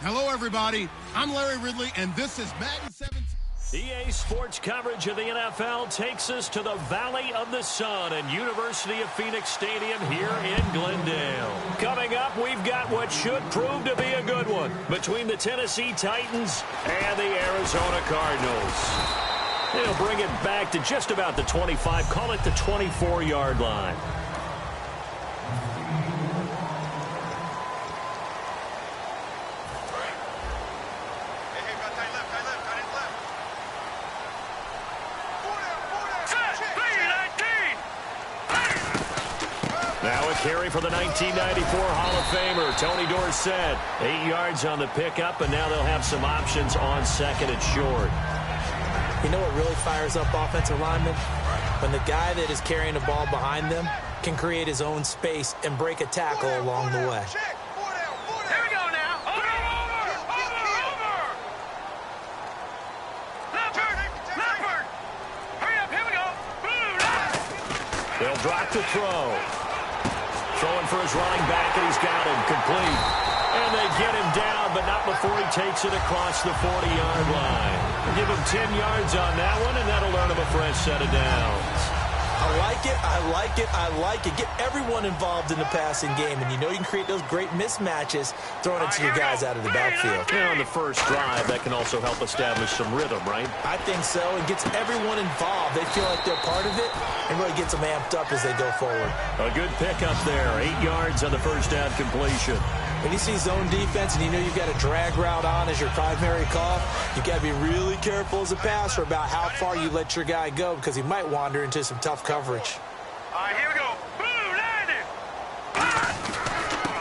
Hello, everybody. I'm Larry Ridley, and this is Madden 17. EA Sports coverage of the NFL takes us to the Valley of the Sun and University of Phoenix Stadium here in Glendale. Coming up, we've got what should prove to be a good one between the Tennessee Titans and the Arizona Cardinals. They'll bring it back to just about the 25, call it the 24-yard line. Now a carry for the 1994 Hall of Famer, Tony Dorsett. 8 yards on the pickup, and now they'll have some options on second and short. You know what really fires up offensive linemen? When the guy that is carrying the ball behind them can create his own space and break a tackle along the way. Here we go now. Over. Leopard. Hurry up, here we go. They'll drop the throw. Throwing for his running back, and he's got him complete. And they get him down, but not before he takes it across the 40-yard line. Give him 10 yards on that one, and that'll earn him a fresh set of downs. I like it. Get everyone involved in the passing game, and you know you can create those great mismatches throwing it to your guys out of the backfield. And on the first drive, that can also help establish some rhythm, right? I think so. It gets everyone involved. They feel like they're part of it, and really gets them amped up as they go forward. A good pickup there. 8 yards on the first down completion. When you see zone defense and you know you've got a drag route on as your primary call, you've got to be really careful as a passer about how far you let your guy go because he might wander into some tough coverage. All right, here we go. Boom, landed.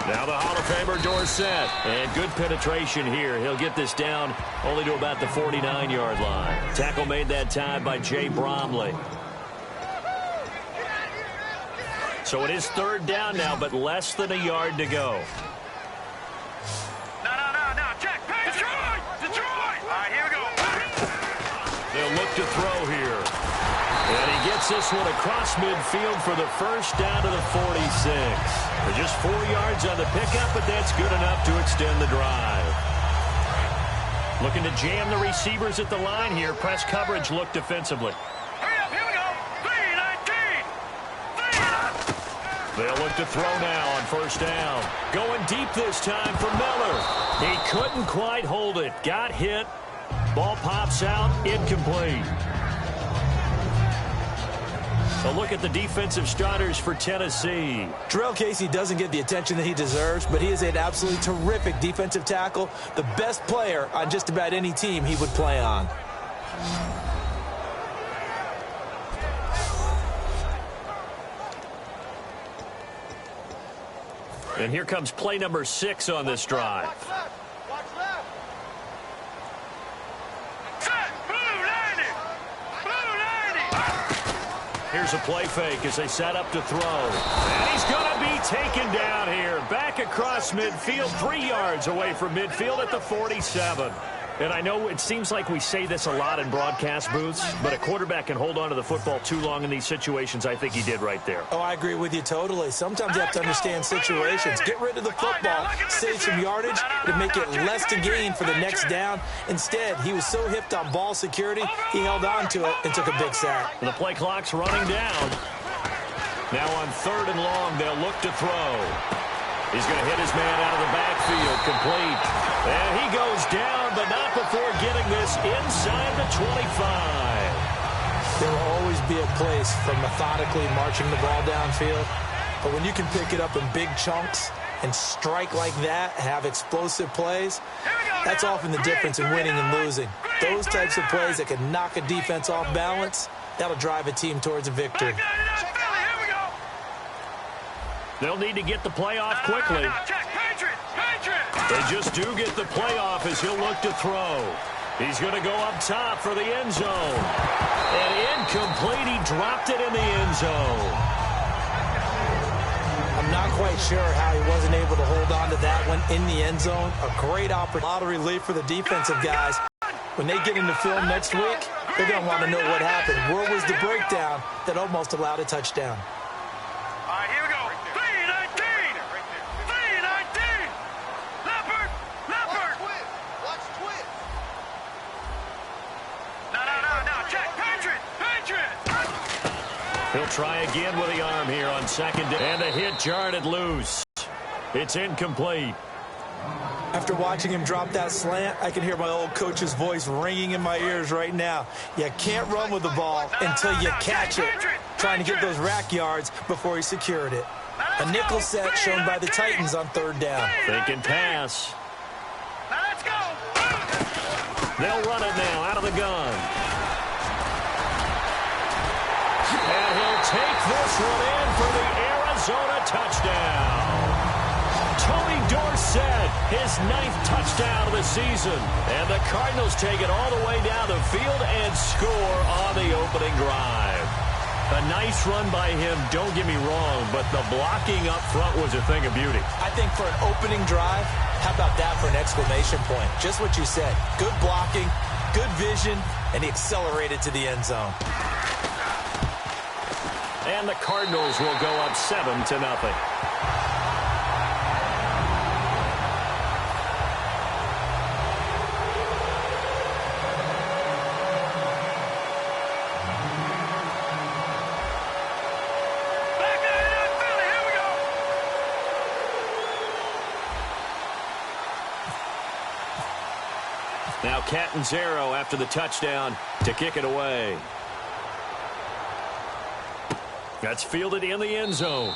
Now the Hall of Famer Dorsett. And good penetration here. He'll get this down only to about the 49-yard line. Tackle made that time by Jay Bromley. So it is third down now, but less than a yard to go. No, check. Detroit. All right, here we go. They'll look to throw here. And he gets this one across midfield for the first down to the 46. They're just 4 yards on the pickup, but that's good enough to extend the drive. Looking to jam the receivers at the line here. Press coverage look defensively. Hurry up, here we go. 3-19. They'll look to throw now on first down. Going deep this time for Miller. He couldn't quite hold it. Got hit. Ball pops out. Incomplete. A look at the defensive starters for Tennessee. Terrell Casey doesn't get the attention that he deserves, but he is an absolutely terrific defensive tackle, the best player on just about any team he would play on. And here comes play number 6 on this drive. Watch left. Set. Blue 90. Here's a play fake as they set up to throw. And he's going to be taken down here. Back across midfield, 3 yards away from midfield at the 47. And I know it seems like we say this a lot in broadcast booths, but a quarterback can hold on to the football too long in these situations. I think he did right there. Oh, I agree with you totally. Sometimes you have to understand situations. Get rid of the football, save some yardage, to make it less to gain for the next down. Instead, he was so hipped on ball security, he held on to it and took a big sack. The play clock's running down. Now on third and long, they'll look to throw. He's going to hit his man out of the backfield, complete. And he goes down, but not before getting this inside the 25. There will always be a place for methodically marching the ball downfield. But when you can pick it up in big chunks and strike like that, have explosive plays, that's often the difference in winning and losing. Those types of plays that can knock a defense off balance, that'll drive a team towards a victory. They'll need to get the play off quickly. They just do get the play off as he'll look to throw. He's going to go up top for the end zone. And incomplete. He dropped it in the end zone. I'm not quite sure how he wasn't able to hold on to that one in the end zone. A great opportunity. A lot of relief for the defensive guys. When they get into film next week, they're going to want to know what happened. Where was the breakdown that almost allowed a touchdown? All right, here we go. 3-19. 3-19. Leopard. He'll try again with the arm here on second. And the hit jarred it loose. It's incomplete. After watching him drop that slant, I can hear my old coach's voice ringing in my ears right now. You can't run with the ball until you catch it. Trying to get those rack yards before he secured it. A nickel set shown by the Titans on third down. Thinking pass. Now let's go. They'll run it now out of the gun. And he'll take this one in for the Arizona touchdown. Tony Dorsett, his 9th touchdown of the season. And the Cardinals take it all the way down the field and score on the opening drive. A nice run by him, don't get me wrong, but the blocking up front was a thing of beauty. I think for an opening drive, how about that for an exclamation point? Just what you said. Good blocking, good vision, and he accelerated to the end zone. And the Cardinals will go up 7-0. Now Catanzaro after the touchdown to kick it away. That's fielded in the end zone.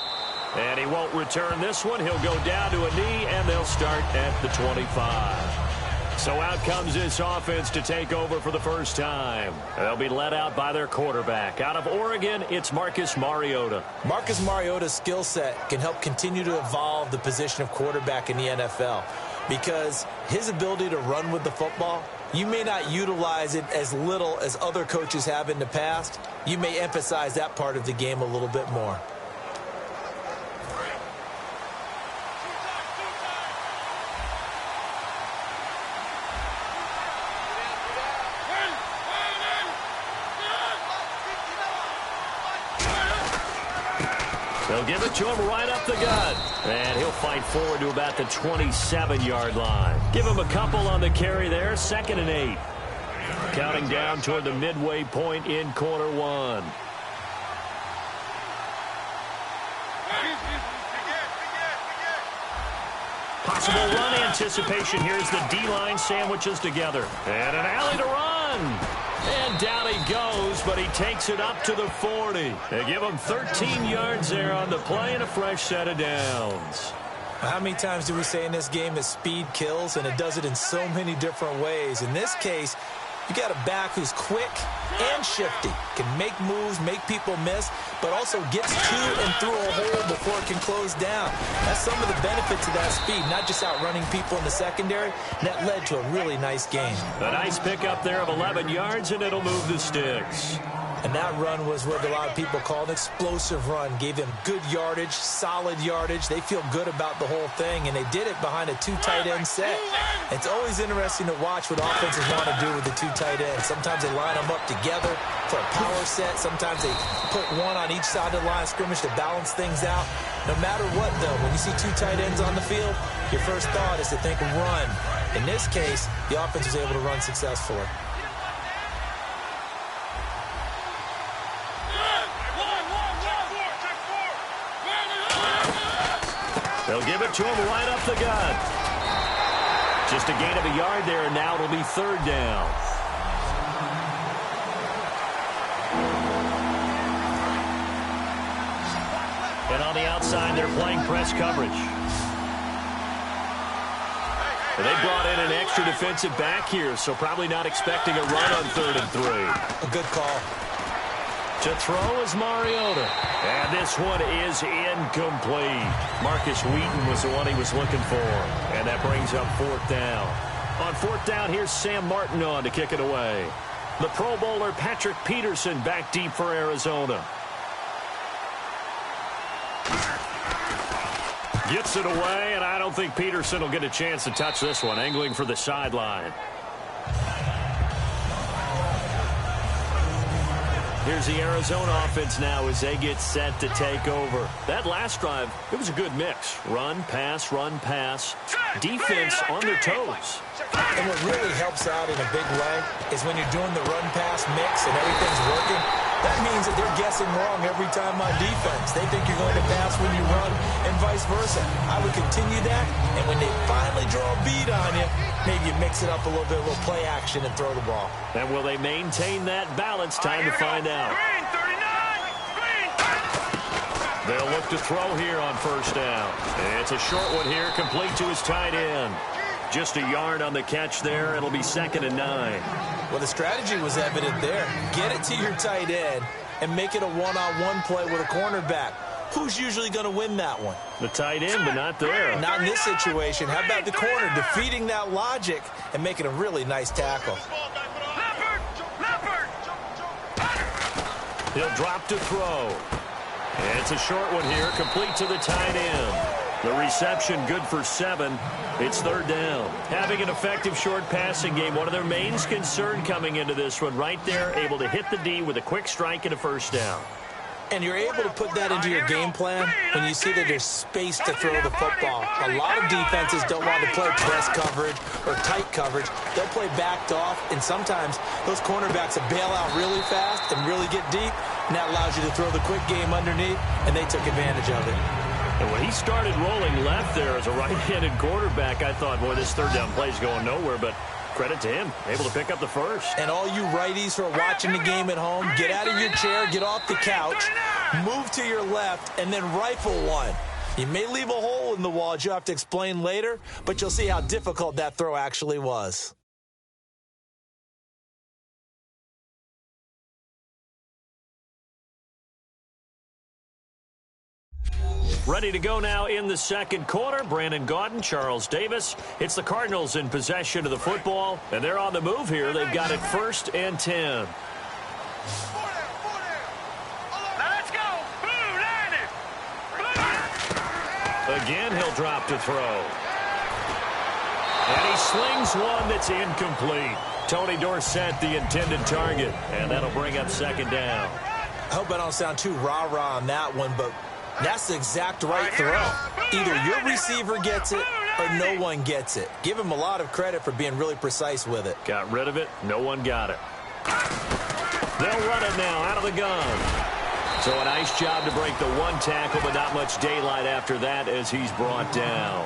And he won't return this one. He'll go down to a knee, and they'll start at the 25. So out comes this offense to take over for the first time. They'll be led out by their quarterback. Out of Oregon, it's Marcus Mariota. Marcus Mariota's skill set can help continue to evolve the position of quarterback in the NFL. Because his ability to run with the football, you may not utilize it as little as other coaches have in the past. You may emphasize that part of the game a little bit more. They'll give it to him right up the gut. And he'll fight forward to about the 27-yard line. Give him a couple on the carry there. 2nd and 8. Counting down toward the midway point in quarter one. Possible run anticipation. Here's the D-line sandwiches together. And an alley to run. And down he goes, but he takes it up to the 40. They give him 13 yards there on the play and a fresh set of downs. How many times do we say in this game that speed kills, and it does it in so many different ways? In this case, you got a back who's quick and shifty, can make moves, make people miss, but also gets to and through a hole before it can close down. That's some of the benefits of that speed, not just outrunning people in the secondary. And that led to a really nice game. A nice pickup there of 11 yards, and it'll move the sticks. And that run was what a lot of people call an explosive run. Gave them good yardage, solid yardage. They feel good about the whole thing, and they did it behind a 2 tight end set. It's always interesting to watch what offenses want to do with the 2 tight ends. Sometimes they line them up together for a power set. Sometimes they put one on each side of the line of scrimmage to balance things out. No matter what, though, when you see 2 tight ends on the field, your first thought is to think run. In this case, the offense was able to run successfully. They'll give it to him right up the gut. Just a gain of a yard there, and now it'll be 3rd down. And on the outside, they're playing press coverage. They brought in an extra defensive back here, so probably not expecting a run on 3rd and 3. A good call. To throw is Mariota. And this one is incomplete. Marcus Wheaton was the one he was looking for. And that brings up 4th down. On 4th down, here's Sam Martin on to kick it away. The Pro Bowler Patrick Peterson back deep for Arizona. Gets it away, and I don't think Peterson will get a chance to touch this one. Angling for the sideline. Here's the Arizona offense now as they get set to take over. That last drive, it was a good mix. Run, pass, defense on their toes. And what really helps out in a big way is when you're doing the run-pass mix and everything's working, That means that they're guessing wrong every time on defense. They think you're going to pass when you run and vice versa. I would continue that, and when they finally draw a beat on you, maybe you mix it up a little bit, a little play action, and throw the ball. And will they maintain that balance? Time to find out. Green 39. Green 30. They'll look to throw here on first down. It's a short one here, complete to his tight end. Just a yard on the catch there. It'll be 2nd and 9. Well, the strategy was evident there. Get it to your tight end and make it a one-on-one play with a cornerback. Who's usually going to win that one? The tight end, but not there. Not in this situation. How about the corner defeating that logic and making a really nice tackle? Leopard. He'll drop to throw. It's a short one here, complete to the tight end. The reception good for 7. It's 3rd down. Having an effective short passing game, one of their main concern coming into this one, right there, able to hit the D with a quick strike and a first down. And you're able to put that into your game plan when you see that there's space to throw the football. A lot of defenses don't want to play press coverage or tight coverage. They'll play backed off, and sometimes those cornerbacks will bail out really fast and really get deep, and that allows you to throw the quick game underneath, and they took advantage of it. And when he started rolling left there as a right-handed quarterback, I thought, boy, this 3rd down play is going nowhere, but credit to him, able to pick up the first. And all you righties who are watching the game at home, get out of your chair, get off the couch, move to your left, and then rifle one. You may leave a hole in the wall, as you have to explain later, but you'll see how difficult that throw actually was. Ready to go now in the 2nd quarter. Brandon Gaudin, Charles Davis. It's the Cardinals in possession of the football, and they're on the move here. They've got it 1st and 10. Let's go. Again, he'll drop to throw. And he slings one that's incomplete. Tony Dorsett, the intended target, and that'll bring up 2nd down. I hope I don't sound too rah-rah on that one, but that's the exact right throw. Either your receiver gets it or no one gets it. Give him a lot of credit for being really precise with it. Got rid of it. No one got it. They'll run it now out of the gun. So a nice job to break the 1 tackle, but not much daylight after that as he's brought down.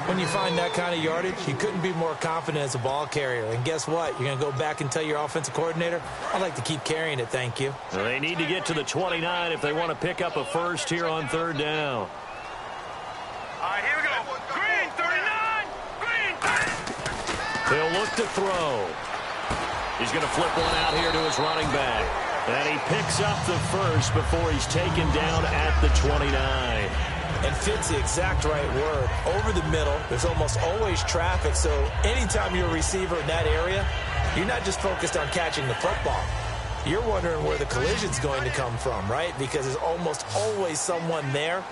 When you find that kind of yardage, you couldn't be more confident as a ball carrier. And guess what? You're going to go back and tell your offensive coordinator, I'd like to keep carrying it, thank you. Well, they need to get to the 29 if they want to pick up a first here on 3rd down. All right, here we go. Green 39. Green 30. He'll look to throw. He's going to flip one out here to his running back. And he picks up the first before he's taken down at the 29. And fits the exact right word. Over the middle, there's almost always traffic, so anytime you're a receiver in that area, you're not just focused on catching the football. You're wondering where the collision's going to come from, right? Because there's almost always someone there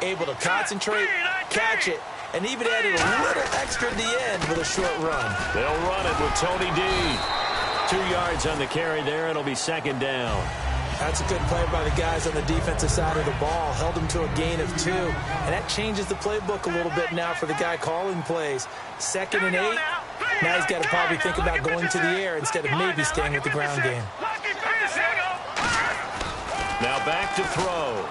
able to concentrate, catch it, and even added a little extra at the end with a short run. They'll run it with Tony D. 2 yards on the carry there. It'll be 2nd down. That's a good play by the guys on the defensive side of the ball. Held them to a gain of 2. And that changes the playbook a little bit now for the guy calling plays. 2nd and 8. Now he's got to probably think about going to the air instead of maybe staying with the ground game. Now back to throw.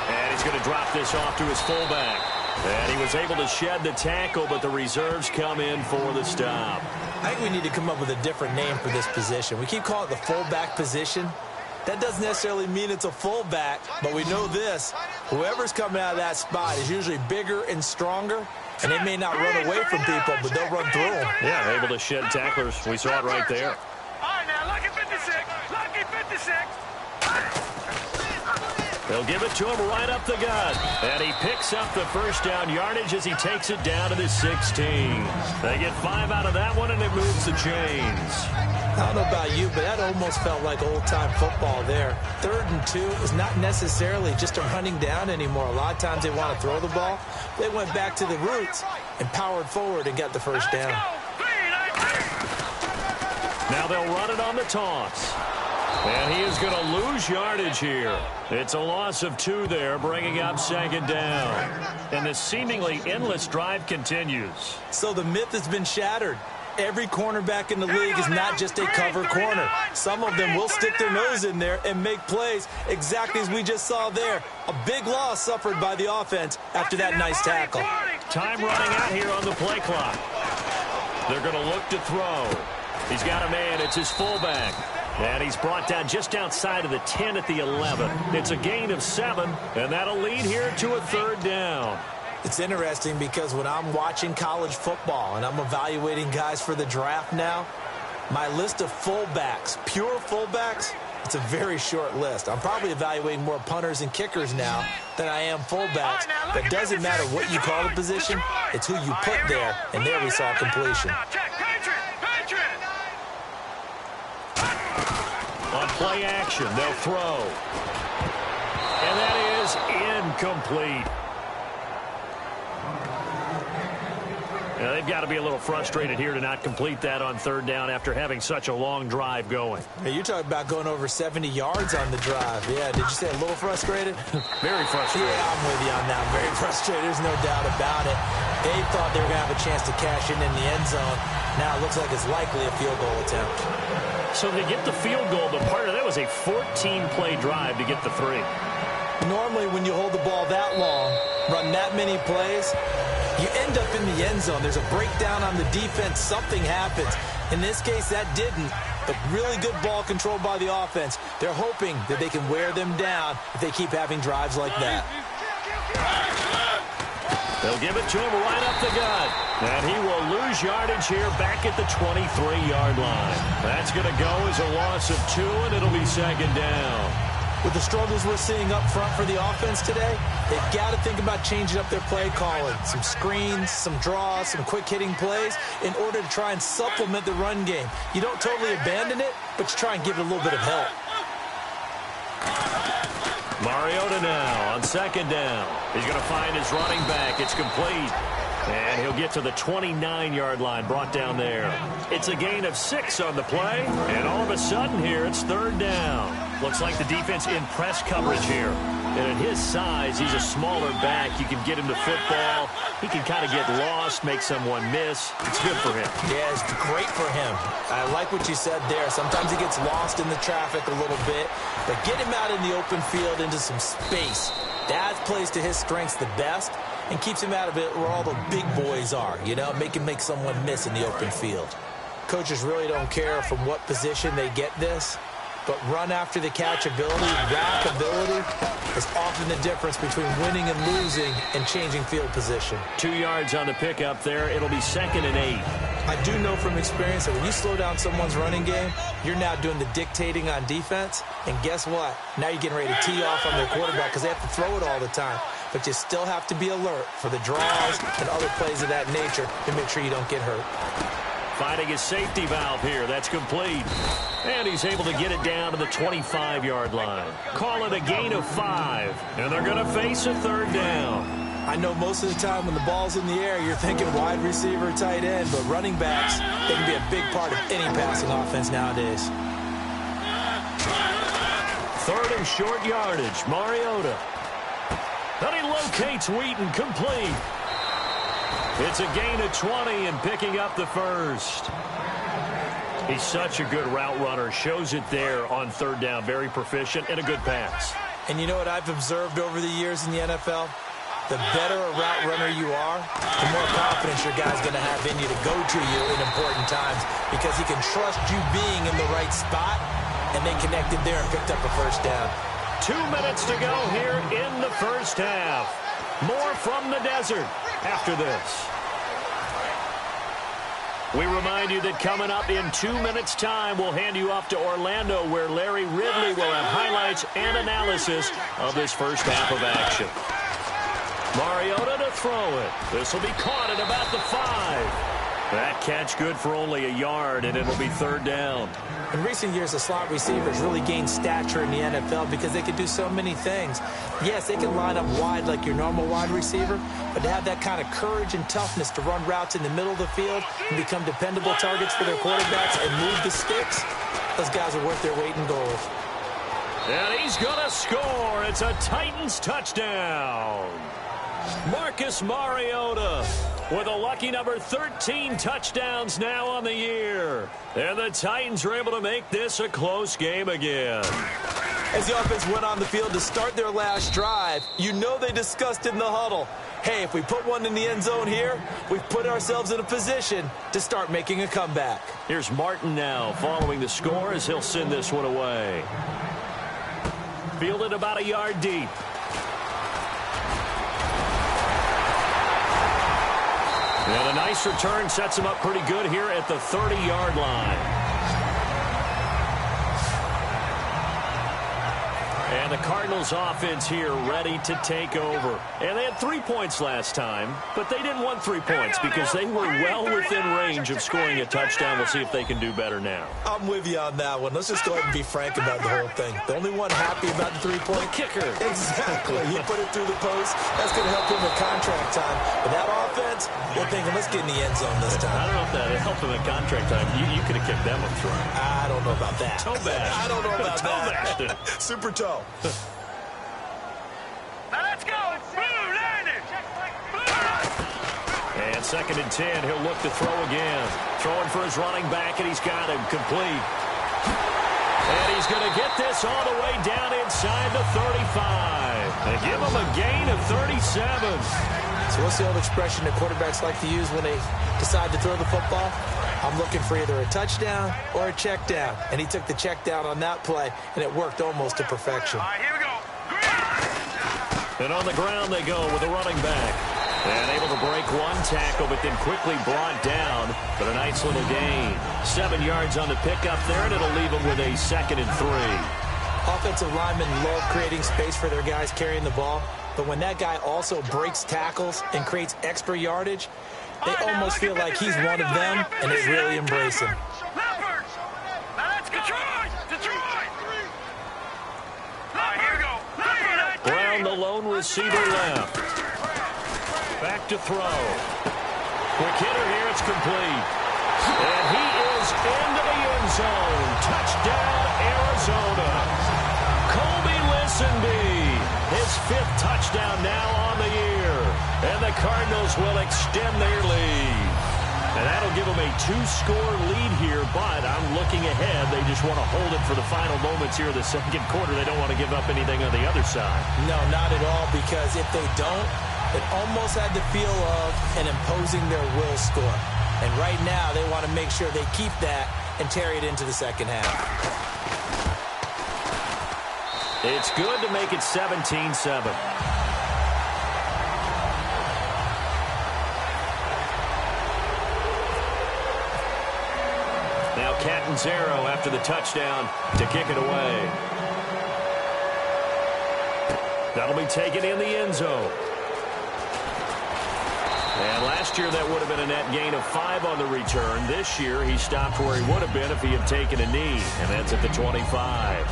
And he's going to drop this off to his fullback. And he was able to shed the tackle, but the reserves come in for the stop. I think we need to come up with a different name for this position. We keep calling it the fullback position. That doesn't necessarily mean it's a fullback, but we know this. Whoever's coming out of that spot is usually bigger and stronger, and they may not run away from people, but they'll run through them. Yeah, able to shed tacklers. We saw it right there. All right, now, lucky 56. Lucky 56. They'll give it to him right up the gut. And he picks up the first down yardage as he takes it down to the 16. They get 5 out of that one, and it moves the chains. I don't know about you, but that almost felt like old-time football there. 3rd and 2 is not necessarily just a running down anymore. A lot of times they want to throw the ball. They went back to the roots and powered forward and got the first down. Now they'll run it on the toss. And he is going to lose yardage here. It's a loss of 2 there, bringing up 2nd down. And the seemingly endless drive continues. So the myth has been shattered. Every cornerback in the league is not just a cover corner. Some of them will stick their nose in there and make plays exactly as we just saw there. A big loss suffered by the offense after that nice tackle. Time running out here on the play clock. They're going to look to throw. He's got a man. It's his fullback. And he's brought down just outside of the 10 at the 11. It's a gain of 7, and that'll lead here to a 3rd down. It's interesting because when I'm watching college football and I'm evaluating guys for the draft now, my list of fullbacks, pure fullbacks, it's a very short list. I'm probably evaluating more punters and kickers now than I am fullbacks. But it doesn't matter what you call the position, it's who you put there, and there we saw completion. On play action, they'll throw. And that is incomplete. Now, they've got to be a little frustrated here to not complete that on 3rd down after having such a long drive going. Hey, you're talking about going over 70 yards on the drive. Yeah, did you say a little frustrated? Very frustrated. Yeah, I'm with you on that. Very frustrated. There's no doubt about it. They thought they were going to have a chance to cash in the end zone. Now it looks like it's likely a field goal attempt. So they get the field goal, but part of that was a 14-play drive to get the 3. Normally, when you hold the ball that long, run that many plays, you end up in the end zone. There's a breakdown on the defense. Something happens. In this case, that didn't. But really good ball control by the offense. They're hoping that they can wear them down if they keep having drives like that. They'll give it to him right up the gut. And he will lose yardage here back at the 23-yard line. That's going to go as a loss of 2, and it'll be 2nd down. With the struggles we're seeing up front for the offense today, they've got to think about changing up their play calling. Some screens, some draws, some quick-hitting plays in order to try and supplement the run game. You don't totally abandon it, but you try and give it a little bit of help. Mariota now on 2nd down. He's going to find his running back. It's complete. And he'll get to the 29-yard line, brought down there. It's a gain of 6 on the play, and all of a sudden here it's 3rd down. Looks like the defense in press coverage here. And at his size, he's a smaller back. You can get him the football. He can kind of get lost, make someone miss. It's good for him. Yeah, it's great for him. I like what you said there. Sometimes he gets lost in the traffic a little bit, but get him out in the open field into some space. That plays to his strengths the best and keeps him out of it where all the big boys are, you know, make him make someone miss in the open field. Coaches really don't care from what position they get this, but run after the catch ability, rack ability is often the difference between winning and losing and changing field position. 2 yards on the pickup there. It'll be 2nd and 8. I do know from experience that when you slow down someone's running game, you're now doing the dictating on defense. And guess what? Now you're getting ready to tee off on their quarterback because they have to throw it all the time. But you still have to be alert for the draws and other plays of that nature to make sure you don't get hurt. Finding his safety valve here. That's complete. And he's able to get it down to the 25-yard line. Call it a gain of 5. And they're going to face a 3rd down. I know most of the time when the ball's in the air, you're thinking wide receiver, tight end, but running backs, they can be a big part of any passing offense nowadays. 3rd and short yardage. Mariota. And he locates Wheaton, complete. It's a gain of 20 and picking up the 1st. He's such a good route runner. Shows it there on 3rd down. Very proficient and a good pass. And you know what I've observed over the years in the NFL? The better a route runner you are, the more confidence your guy's going to have in you to go to you in important times because he can trust you being in the right spot, and they connected there and picked up a 1st down. 2 minutes to go here in the 1st half. More from the desert after this. We remind you that coming up in 2 minutes' time, we'll hand you off to Orlando, where Larry Ridley will have highlights and analysis of this 1st half of action. Mariota to throw it. This will be caught at about the 5. That catch good for only a yard, and it'll be 3rd down. In recent years, the slot receivers really gained stature in the NFL because they could do so many things. Yes, they can line up wide like your normal wide receiver, but to have that kind of courage and toughness to run routes in the middle of the field and become dependable targets for their quarterbacks and move the sticks, those guys are worth their weight in gold. And he's going to score. It's a Titans touchdown. Marcus Mariota with a lucky number 13 touchdowns now on the year. And the Titans are able to make this a close game again. As the offense went on the field to start their last drive, you know they discussed in the huddle, hey, if we put one in the end zone here, we've put ourselves in a position to start making a comeback. Here's Martin now following the score as he'll send this one away. Fielded about a yard deep. And a nice return sets him up pretty good here at the 30-yard line. And the Cardinals offense here ready to take over. And they had 3 points last time, but they didn't want 3 points because they were well within range of scoring a touchdown. We'll see if they can do better now. I'm with you on that one. Let's just go ahead and be frank about the whole thing. The only one happy about the 3-point kicker. Exactly. He put it through the post. That's going to help him with contract time. But that offense, they're thinking, let's get in the end zone this time. I don't know if that helped him at contract time. You could have kicked them a throw. I don't know about that. Toe bash. I don't know about that. Super toe. Now let's go. Blue landed. And 2nd and 10. He'll look to throw again. Throwing for his running back, and he's got him complete. And he's going to get this all the way down inside the 35. They give him a gain of 37. So what's the old expression that quarterbacks like to use when they decide to throw the football? I'm looking for either a touchdown or a check down. And he took the check down on that play, and it worked almost to perfection. All right, here we go. And on the ground they go with a running back. And able to break one tackle, but then quickly brought down. But a nice little gain. 7 yards on the pickup there, and it'll leave them with a 2nd and 3. Offensive linemen love creating space for their guys carrying the ball. But when that guy also breaks tackles and creates extra yardage, they almost feel like he's one of them, and they really embrace him. Leopards. Now let's go. Detroit. All right, here we go. Brown, the lone receiver left. Back to throw. Quick hitter here, it's complete. And he is into the end zone. Touchdown, Arizona. Colby Lisenby, his 5th touchdown now on the year. And the Cardinals will extend their lead. And that'll give them a 2-score lead here, but I'm looking ahead. They just want to hold it for the final moments here of the 2nd quarter. They don't want to give up anything on the other side. No, not at all, because if they don't, it almost had the feel of an imposing their will score. And right now, they want to make sure they keep that and carry it into the second half. It's good to make it 17-7. Now Catanzaro after the touchdown to kick it away. That'll be taken in the end zone. And last year that would have been a net gain of 5 on the return. This year he stopped where he would have been if he had taken a knee, and that's at the 25.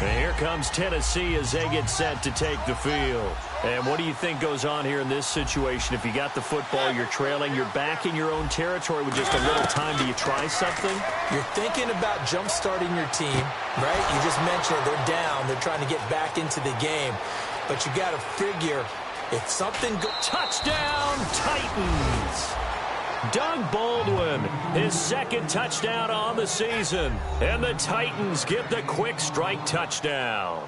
And here comes Tennessee as they get set to take the field. And what do you think goes on here in this situation? If you got the football, you're trailing, you're back in your own territory with just a little time. Do you try something? You're thinking about jump-starting your team, right? You just mentioned it. They're down. They're trying to get back into the game. But you got to figure if something goes... Touchdown, Titans! Doug Baldwin, his 2nd touchdown on the season. And the Titans get the quick strike touchdown.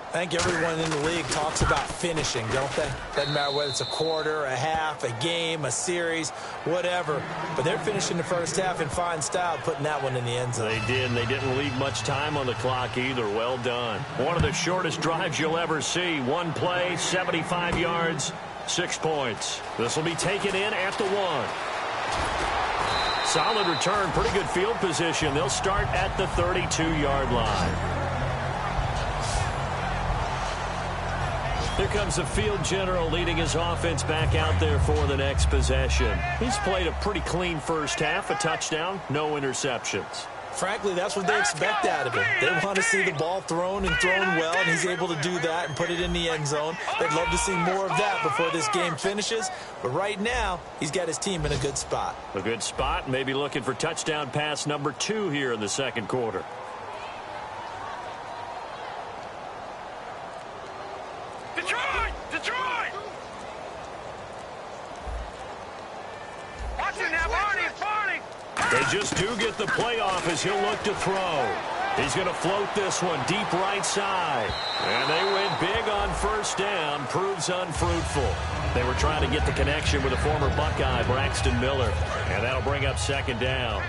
I think everyone in the league talks about finishing, don't they? Doesn't matter whether it's a quarter, a half, a game, a series, whatever. But they're finishing the first half in fine style, putting that one in the end zone. They did, and they didn't leave much time on the clock either. Well done. One of the shortest drives you'll ever see. One play, 75 yards, 6 points. This will be taken in at the 1. Solid return, pretty good field position. They'll start at the 32-yard line. Here comes the field general leading his offense back out there for the next possession. He's played a pretty clean first half, a touchdown, no interceptions. Frankly, that's what they expect out of him. They want to see the ball thrown and thrown well, and he's able to do that and put it in the end zone. They'd love to see more of that before this game finishes. But right now, he's got his team in a good spot. A good spot, maybe looking for touchdown pass number 2 here in the 2nd quarter. Detroit! They just do get the playoff as he'll look to throw. He's going to float this one deep right side. And they went big on first down. Proves unfruitful. They were trying to get the connection with a former Buckeye, Braxton Miller. And that'll bring up second down.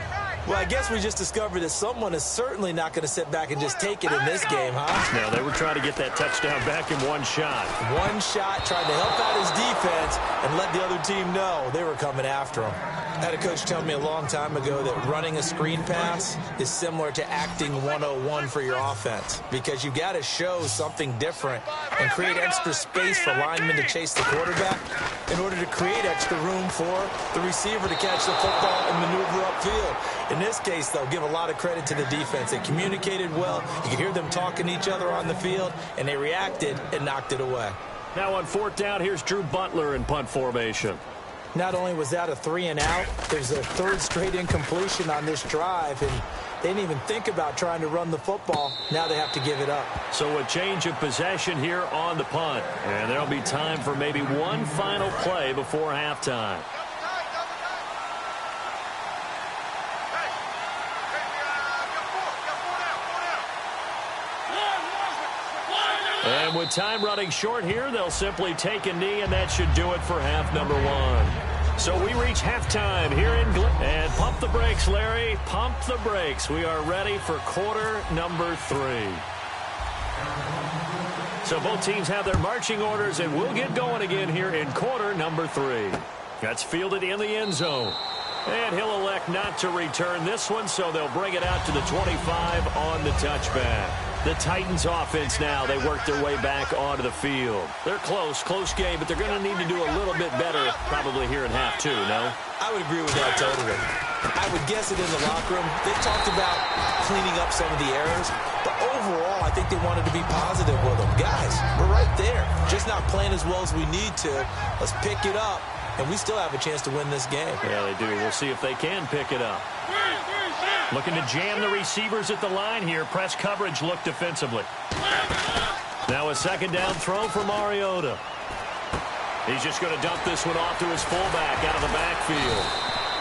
Well, I guess we just discovered that someone is certainly not going to sit back and just take it in this game, huh? No, they were trying to get that touchdown back in one shot. One shot, trying to help out his defense and let the other team know they were coming after him. I had a coach tell me a long time ago that running a screen pass is similar to acting 101 for your offense, because you've got to show something different and create extra space for linemen to chase the quarterback in order to create extra room for the receiver to catch the football and maneuver upfield. In this case, though, give a lot of credit to the defense. They communicated well. You could hear them talking to each other on the field, and they reacted and knocked it away. Now on fourth down, here's Drew Butler in punt formation. Not only was that a 3-and-out, there's a third straight incompletion on this drive, and they didn't even think about trying to run the football. Now they have to give it up. So a change of possession here on the punt, and there'll be time for maybe one final play before halftime. And with time running short here, they'll simply take a knee, and that should do it for half number one. So we reach halftime here in and pump the brakes, Larry. Pump the brakes. We are ready for quarter number 3. So both teams have their marching orders, and we'll get going again here in quarter number 3. That's fielded in the end zone. And he'll elect not to return this one, so they'll bring it out to the 25 on the touchback. The Titans offense now, they work their way back onto the field. They're close game, but they're going to need to do a little bit better probably here in half 2, no? I would agree with that totally. I would guess it in the locker room. They talked about cleaning up some of the errors, but overall, I think they wanted to be positive with them. Guys, we're right there. Just not playing as well as we need to. Let's pick it up, and we still have a chance to win this game. Yeah, they do. We'll see if they can pick it up. Looking to jam the receivers at the line here. Press coverage look defensively. Now a second down throw for Mariota. He's just going to dump this one off to his fullback out of the backfield.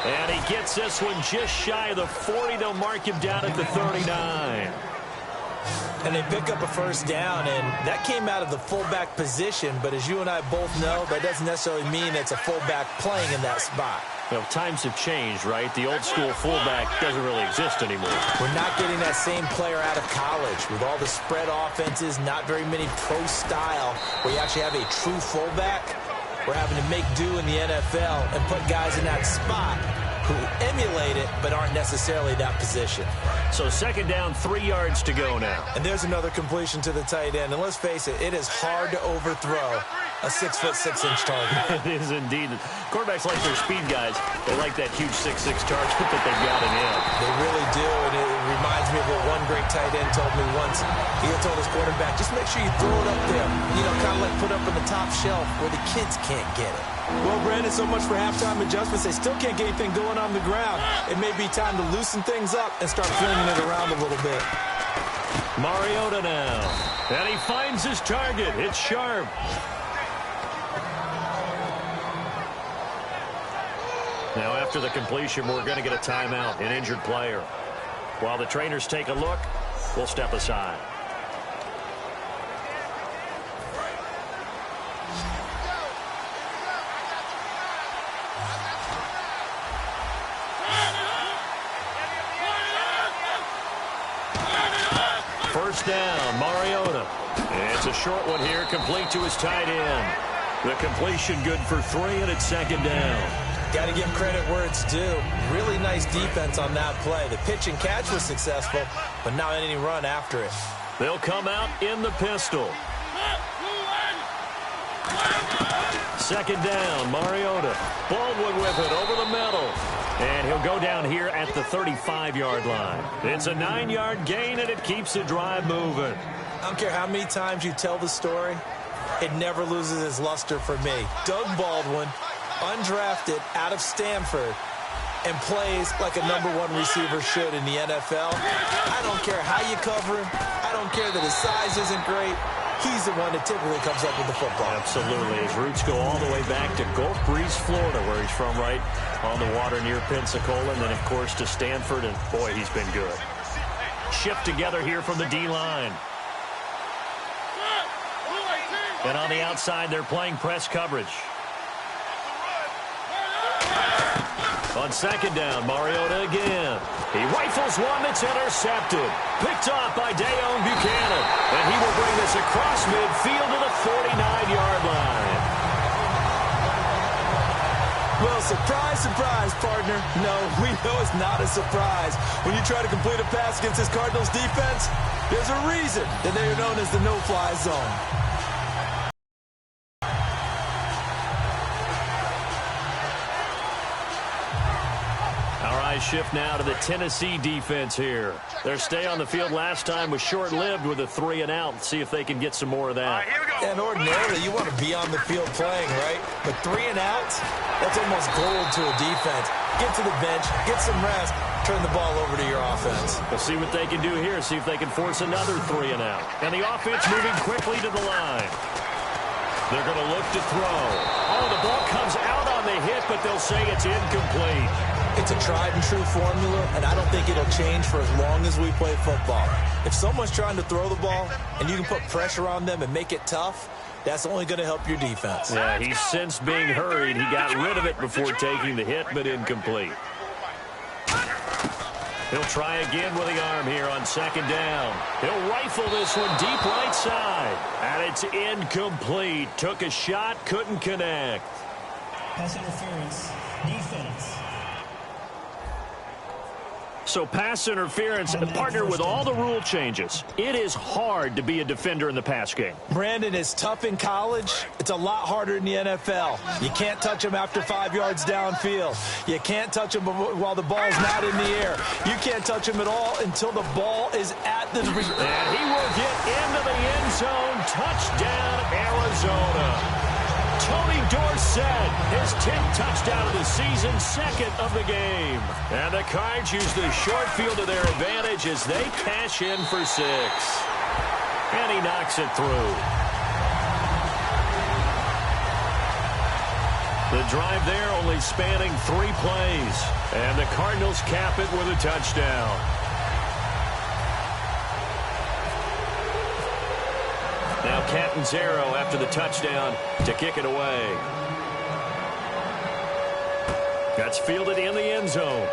And he gets this one just shy of the 40. They'll mark him down at the 39. And they pick up a first down, and that came out of the fullback position. But as you and I both know, that doesn't necessarily mean it's a fullback playing in that spot. Well, times have changed, right? The old school fullback doesn't really exist anymore. We're not getting that same player out of college. With all the spread offenses, not very many pro style, where you actually have a true fullback. We're having to make do in the NFL and put guys in that spot who emulate it but aren't necessarily that position. So second down, 3 yards to go now. And there's another completion to the tight end. And let's face it, it is hard to overthrow a 6'6" target. It is indeed. Quarterbacks like their speed guys. They like that huge 6'6" target that they've got in him. They really do, and it reminds me of what one great tight end told me once. He told his quarterback, just make sure you throw it up there. You know, kind of like put up on the top shelf where the kids can't get it. Well, Brandon, so much for halftime adjustments. They still can't get anything going on the ground. It may be time to loosen things up and start flinging it around a little bit. Mariota now. And he finds his target. It's sharp. Now, after the completion, we're going to get a timeout, an injured player. While the trainers take a look, we'll step aside. First down, Mariota. It's a short one here, complete to his tight end. The completion good for 3, and it's second down. Got to give credit where it's due. Really nice defense on that play. The pitch and catch was successful, but not any run after it. They'll come out in the pistol. Second down, Mariota. Baldwin with it over the middle. And he'll go down here at the 35-yard line. It's a 9-yard gain, and it keeps the drive moving. I don't care how many times you tell the story, it never loses its luster for me. Doug Baldwin, undrafted out of Stanford, and plays like a #1 receiver should in the NFL. I don't care how you cover him. I don't care that his size isn't great. he's the one that typically comes up with the football. Absolutely. His roots go all the way back to Gulf Breeze, Florida, where he's from, right on the water near Pensacola, and then, of course, to Stanford, and, boy, he's been good. Shift together here from the D-line. And on the outside, they're playing press coverage. On second down, Mariota again. He rifles one that's intercepted. Picked off by Dayon Buchanan. And he will bring this across midfield to the 49-yard line. Well, surprise, surprise, partner. No, we know it's not a surprise. When you try to complete a pass against this Cardinals defense, there's a reason that they are known as the no-fly zone. Shift now to the Tennessee defense here. Their stay on the field last time was short-lived with a 3-and-out. See if they can get some more of that. And ordinarily, you want to be on the field playing, right? But 3-and-outs, that's almost gold to a defense. Get to the bench, get some rest, turn the ball over to your offense. We'll see what they can do here. See if they can force another 3-and-out. And the offense moving quickly to the line. They're going to look to throw. Oh, the ball comes out on the hit, but they'll say it's incomplete. It's a tried-and-true formula, and I don't think it'll change for as long as we play football. If someone's trying to throw the ball and you can put pressure on them and make it tough, that's only going to help your defense. Yeah, he's sensed being hurried. He got rid of it before taking the hit, but incomplete. He'll try again with the arm here on second down. He'll rifle this one deep right side. And it's incomplete. Took a shot, couldn't connect. Pass interference, defense. So pass interference, partner with all the rule changes. It is hard to be a defender in the pass game. Brandon, is tough in college. It's a lot harder in the NFL. You can't touch him after 5 yards downfield. You can't touch him while the ball's not in the air. You can't touch him at all until the ball is at the... And he will get into the end zone. Touchdown, Arizona. Tony Dorsett, his 10th touchdown of the season, second of the game. And the Cards use the short field to their advantage as they cash in for 6. And he knocks it through. The drive there only spanning 3 plays. And the Cardinals cap it with a touchdown. Now Catanzaro after the touchdown to kick it away. That's fielded in the end zone.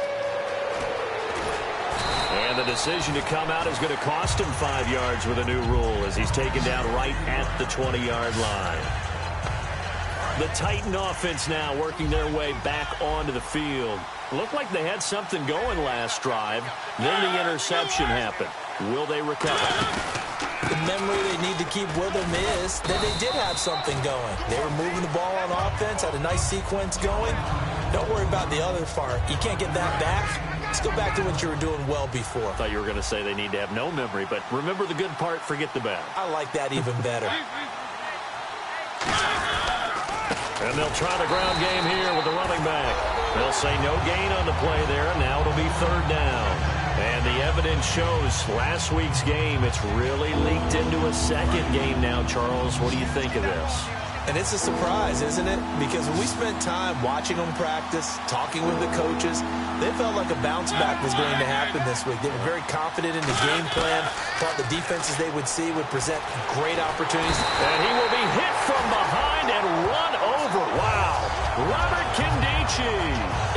And the decision to come out is going to cost him 5 yards with a new rule as he's taken down right at the 20-yard line. The Titan offense now working their way back onto the field. Looked like they had something going last drive. Then the interception happened. Will they recover? The memory they need to keep with them is that they did have something going. They were moving the ball on offense, had a nice sequence going. Don't worry about the other part. You can't get that back. Let's go back to what you were doing well before. I thought you were going to say they need to have no memory, but remember the good part, forget the bad. I like that even better. And they'll try the ground game here with the running back. They'll say no gain on the play there, and now it'll be third down. And the evidence shows last week's game, it's really leaked into a second game now, Charles. What do you think of this? And it's a surprise, isn't it? Because when we spent time watching them practice, talking with the coaches, they felt like a bounce back was going to happen this week. They were very confident in the game plan, thought the defenses they would see would present great opportunities. And he will be hit from behind and run over. Wow. Robert Kindici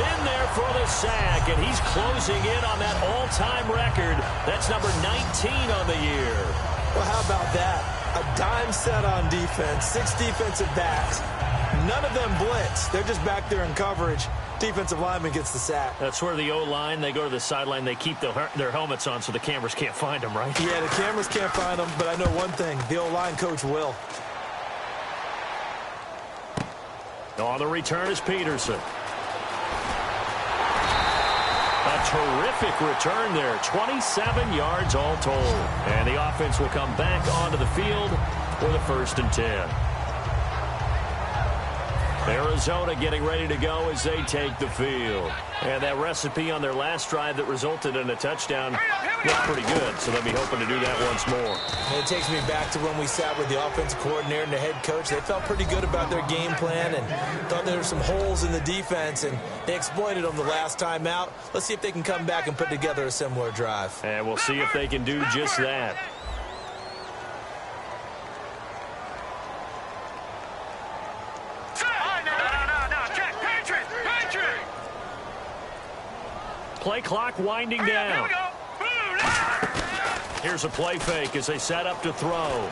in there for the sack, and he's closing in on that all-time record. That's number 19 on the year. Well, how about that? A dime set on defense, 6 defensive backs. None of them blitz. They're just back there in coverage. Defensive lineman gets the sack. That's where the O-line, they go to the sideline, they keep their helmets on so the cameras can't find them, right? Yeah, the cameras can't find them, but I know one thing. The O-line coach will. On the return is Peterson. A terrific return there. 27 yards all told. And the offense will come back onto the field for the 1st and 10. Arizona getting ready to go as they take the field. And that recipe on their last drive that resulted in a touchdown looked pretty good, so they'll be hoping to do that once more. And it takes me back to when we sat with the offensive coordinator and the head coach. They felt pretty good about their game plan and thought there were some holes in the defense, and they exploited them the last time out. Let's see if they can come back and put together a similar drive. And we'll see if they can do just that. Play clock winding down. Here's a play fake as they set up to throw.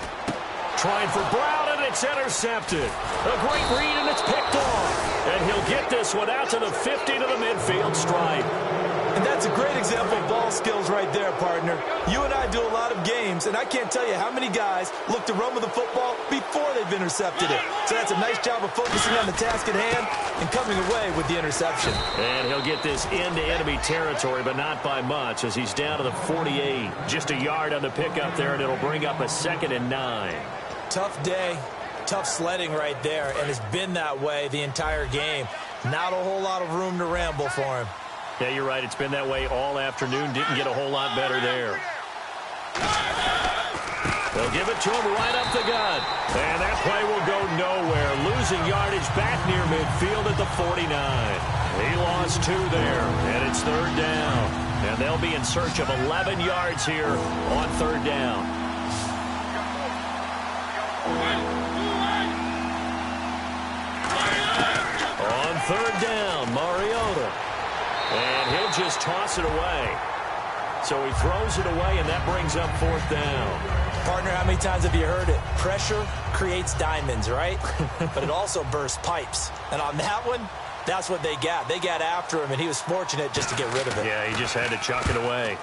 Trying for Brown, and it's intercepted. A great read, and it's picked off. And he'll get this one out to the 50 to the midfield stripe. And that's a great example of ball skills right there, partner. You and I do a lot of games, and I can't tell you how many guys look to run with the football before they've intercepted it. So that's a nice job of focusing on the task at hand and coming away with the interception. And he'll get this into enemy territory, but not by much, as he's down to the 48. Just a yard on the pickup there, and it'll bring up a 2nd and 9. Tough day, tough sledding right there, and it's been that way the entire game. Not a whole lot of room to ramble for him. Yeah, you're right. It's been that way all afternoon. Didn't get a whole lot better there. They'll give it to him right up the gut. And that play will go nowhere. Losing yardage back near midfield at the 49. He lost 2 there, and it's 3rd down. And they'll be in search of 11 yards here on 3rd down. On 3rd down, Mariota. And he'll just toss it away. So he throws it away, and that brings up 4th down. Partner, how many times have you heard it? Pressure creates diamonds, right? But it also bursts pipes. And on that one, that's what they got. They got after him, and he was fortunate just to get rid of it. Yeah, he just had to chuck it away.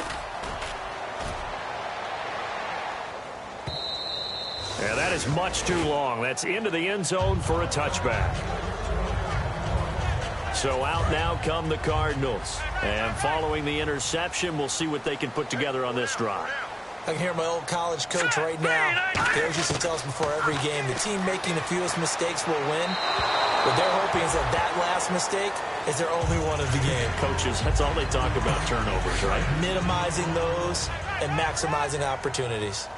Yeah, that is much too long. That's into the end zone for a touchback. So out now come the Cardinals. And following the interception, we'll see what they can put together on this drive. I can hear my old college coach right now. He always used to tell us before every game, the team making the fewest mistakes will win. What they're hoping is that last mistake is their only one of the game. Coaches, that's all they talk about, turnovers, right? Minimizing those and maximizing opportunities.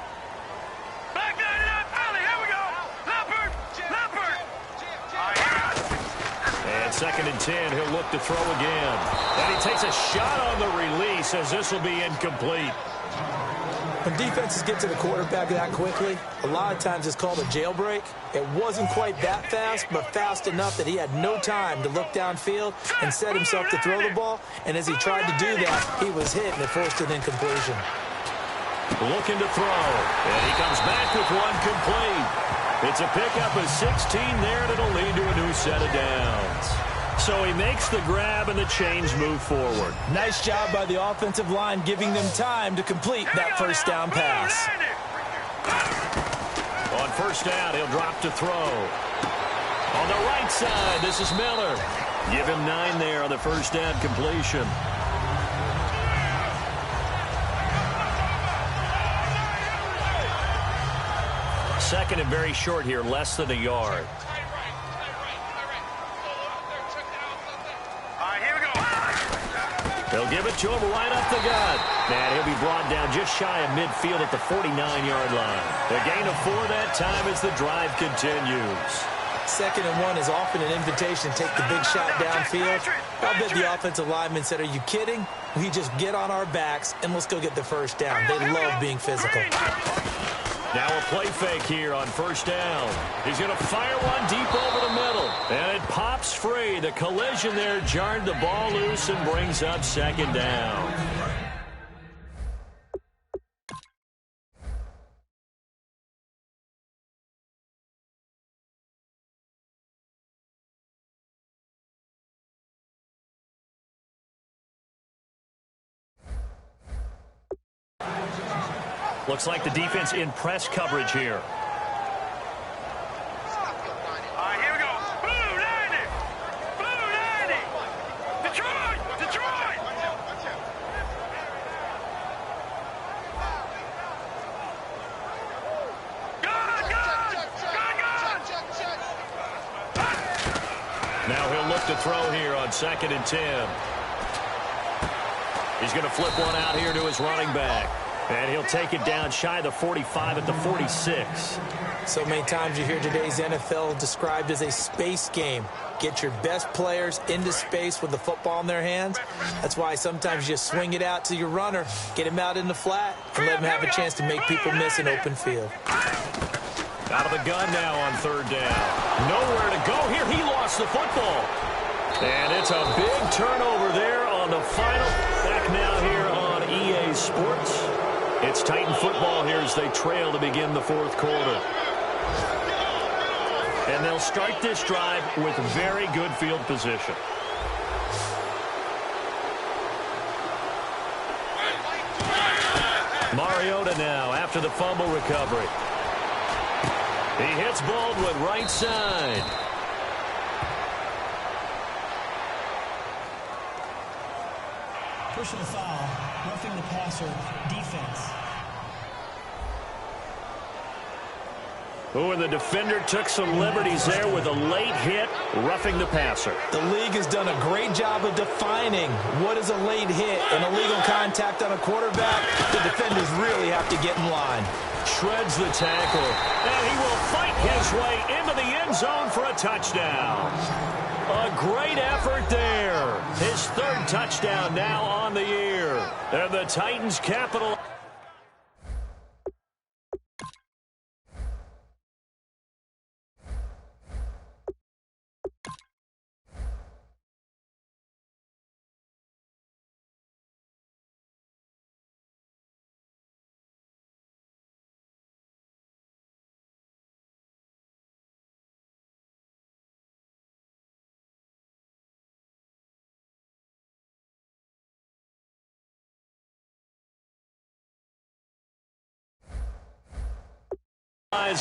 And 2nd and 10, he'll look to throw again. And he takes a shot on the release as this will be incomplete. When defenses get to the quarterback that quickly, a lot of times it's called a jailbreak. It wasn't quite that fast, but fast enough that he had no time to look downfield and set himself to throw the ball. And as he tried to do that, he was hit, and it forced an incompletion. Looking to throw. And he comes back with one complete. It's a pickup of 16 there, and it'll lead to a new set of downs. So he makes the grab, and the chains move forward. Nice job by the offensive line, giving them time to complete that first down pass. On 1st down, he'll drop to throw. On the right side, this is Miller. Give him 9 there on the 1st down completion. Second and very short here, less than a yard. They'll give it to him right up the gut. And he'll be brought down just shy of midfield at the 49-yard line. A gain of 4 that time as the drive continues. 2nd and 1 is often an invitation to take the big shot downfield. I bet the offensive lineman said, "Are you kidding? We just get on our backs and let's go get the first down." They love being physical. Now a play fake here on 1st down. He's going to fire one deep over the middle. And it pops free. The collision there jarred the ball loose and brings up 2nd down. Looks like the defense in press coverage here. Here we go. Blue 90. Blue 90. Detroit. Detroit. Now he'll look to throw here on 2nd and 10. He's going to flip one out here to his running back. And he'll take it down shy of the 45 at the 46. So many times you hear today's NFL described as a space game. Get your best players into space with the football in their hands. That's why sometimes you just swing it out to your runner, get him out in the flat, and let him have a chance to make people miss an open field. Out of the gun now on 3rd down. Nowhere to go here. He lost the football. And it's a big turnover there on the final. Back now here on EA Sports. It's Titan football here as they trail to begin the 4th quarter. And they'll start this drive with very good field position. Mariota now after the fumble recovery. He hits Baldwin right side. Personal foul, roughing the passer, defense. Oh, and the defender took some liberties there with a late hit, roughing the passer. The league has done a great job of defining what is a late hit and illegal contact on a quarterback. The defenders really have to get in line. Shreds the tackle, and he will fight his way into the end zone for a touchdown. A great effort there. His 3rd touchdown now on the year. And the Titans capitalize.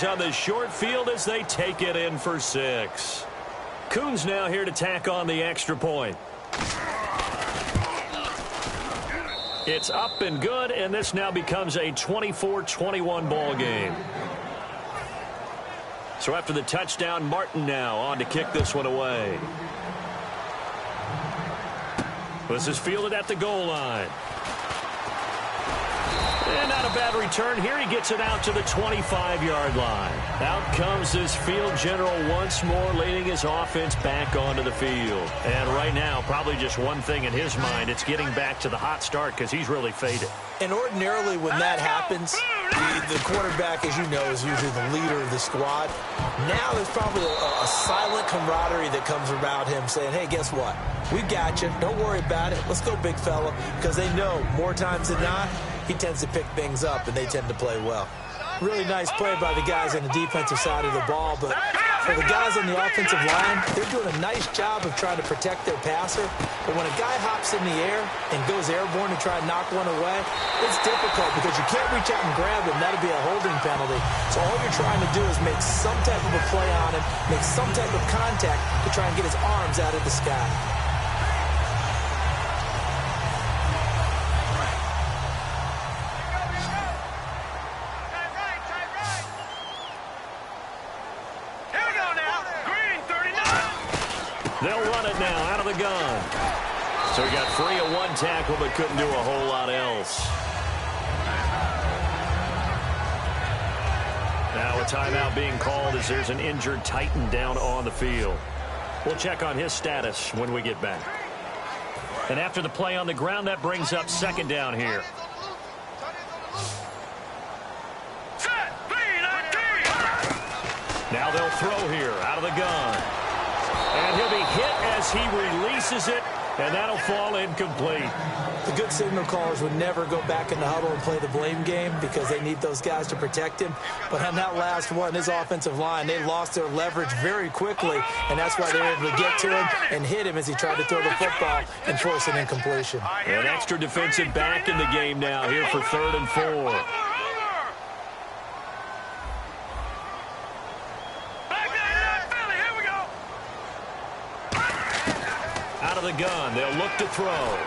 On the short field as they take it in for 6. Coons now here to tack on the extra point. It's up and good, and this now becomes a 24-21 ball game. So after the touchdown, Martin now on to kick this one away. This is fielded at the goal line. And not a bad return here. He gets it out to the 25-yard line. Out comes this field general once more, leading his offense back onto the field. And right now, probably just one thing in his mind. It's getting back to the hot start because he's really faded. And ordinarily when that happens, the quarterback, as you know, is usually the leader of the squad. Now there's probably a silent camaraderie that comes around him saying, hey, guess what? We got you. Don't worry about it. Let's go, big fella. Because they know more times than not, he tends to pick things up, and they tend to play well. Really nice play by the guys on the defensive side of the ball, but for the guys on the offensive line, they're doing a nice job of trying to protect their passer. But when a guy hops in the air and goes airborne to try and knock one away, it's difficult because you can't reach out and grab him. That'll be a holding penalty. So all you're trying to do is make some type of a play on him, make some type of contact to try and get his arms out of the sky. They'll run it now out of the gun. So he got free of one tackle but couldn't do a whole lot else. Now a timeout being called as there's an injured Titan down on the field. We'll check on his status when we get back. And after the play on the ground, that brings up 2nd down here. Now they'll throw here out of the gun. And he'll be hit as he releases it, and that'll fall incomplete. The good signal callers would never go back in the huddle and play the blame game because they need those guys to protect him. But on that last one, his offensive line, they lost their leverage very quickly, and that's why they were able to get to him and hit him as he tried to throw the football and force an incompletion. An extra defensive back in the game now here for 3rd and 4. Out of the gun, they'll look to throw.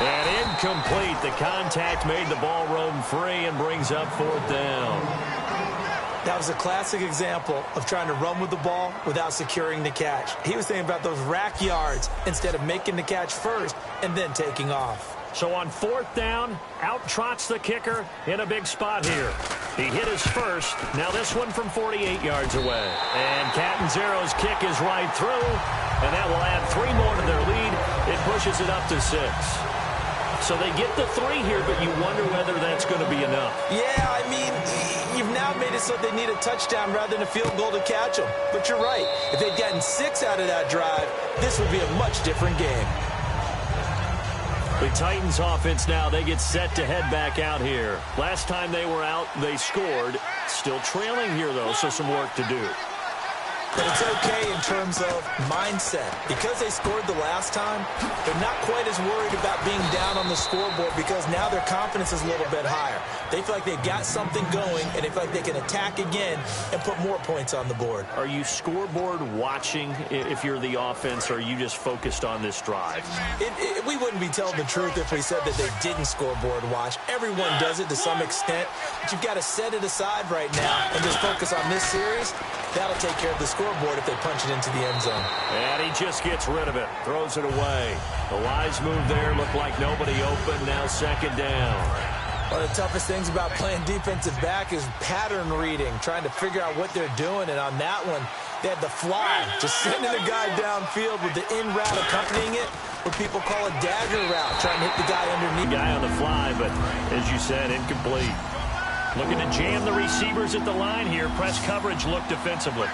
And incomplete. The contact made the ball roam free and brings up 4th down. That was a classic example of trying to run with the ball without securing the catch. He was thinking about those rack yards instead of making the catch first and then taking off. So on 4th down, out trots the kicker in a big spot here. He hit his first. Now this one from 48 yards away. And Catanzaro's kick is right through, and that will add 3 more to their lead. It pushes it up to 6. So they get the 3 here, but you wonder whether that's going to be enough. Yeah, I mean, you've now made it so they need a touchdown rather than a field goal to catch them. But you're right. If they'd gotten 6 out of that drive, this would be a much different game. The Titans offense now, they get set to head back out here. Last time they were out, they scored. Still trailing here, though, so some work to do. But it's okay in terms of mindset. Because they scored the last time, they're not quite as worried about being down on the scoreboard because now their confidence is a little bit higher. They feel like they've got something going, and they feel like they can attack again and put more points on the board. Are you scoreboard watching if you're the offense, or are you just focused on this drive? We wouldn't be telling the truth if we said that they didn't scoreboard watch. Everyone does it to some extent, but you've got to set it aside right now and just focus on this series. That'll take care of the scoreboard if they punch it into the end zone. And he just gets rid of it, throws it away. The wise move there, looked like nobody open, now 2nd down. One of the toughest things about playing defensive back is pattern reading, trying to figure out what they're doing. And on that one, they had the fly, just sending the guy downfield with the in route accompanying it, what people call a dagger route, trying to hit the guy underneath. Guy on the fly, but as you said, incomplete. Looking to jam the receivers at the line here. Press coverage look defensively.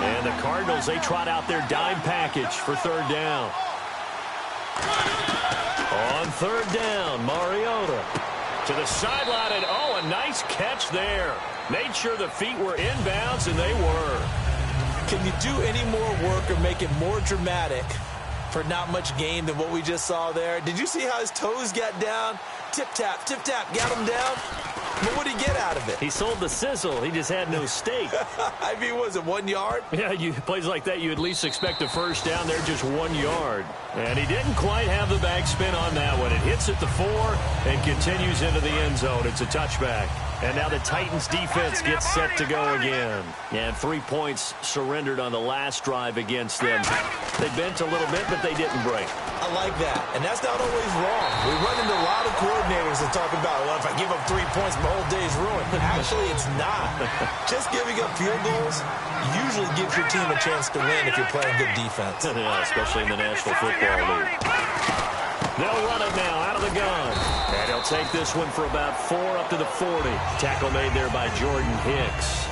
And the Cardinals, they trot out their dime package for 3rd down. On 3rd down, Mariota to the sideline, and a nice catch there. Made sure the feet were inbounds, and they were. Can you do any more work or make it more dramatic for not much gain than what we just saw there? Did you see how his toes got down? Tip-tap, got him down. But what did he get out of it? He sold the sizzle. He just had no steak. I mean, was it 1 yard? Yeah, plays like that, you at least expect a first down. They're just 1 yard. And he didn't quite have the backspin on that one. It hits at the 4 and continues into the end zone. It's a touchback. And now the Titans defense gets set to go again. And 3 points surrendered on the last drive against them. They bent a little bit, but they didn't break. I like that. And that's not always wrong. We run into a lot of coordinators that talk about, well, if I give up 3 points, my whole day's ruined. But actually, it's not. Just giving up field goals usually gives your team a chance to win if you're playing good defense. Yeah, especially in the National Football League. They'll run it now out of the gun. And he'll take this one for about 4 up to the 40. Tackle made there by Jordan Hicks.